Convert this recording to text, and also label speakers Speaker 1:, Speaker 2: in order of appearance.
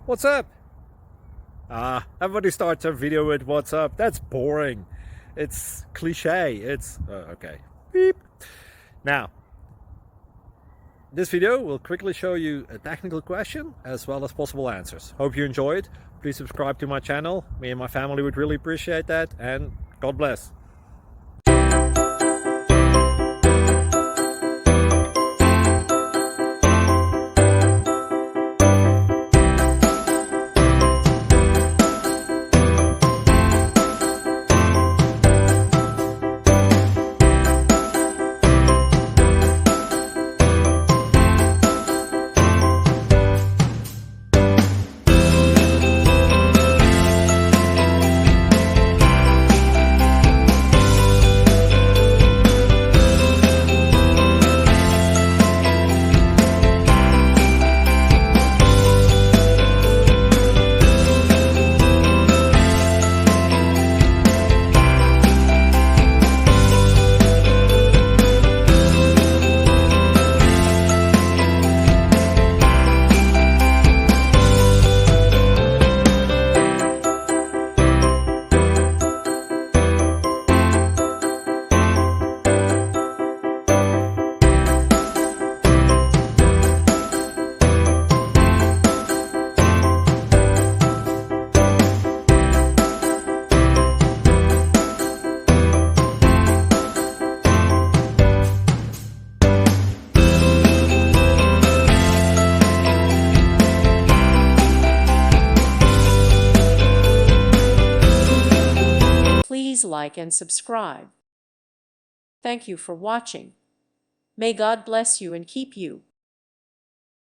Speaker 1: What's up? Everybody starts their video with what's up. That's boring. It's cliche. It's okay. Beep. Now, this video will quickly show you a technical question as well as possible answers. Hope you enjoyed. Please subscribe to my channel. Me and my family would really appreciate that, and God bless.
Speaker 2: Please like and subscribe. Thank you for watching. May God bless you and keep you.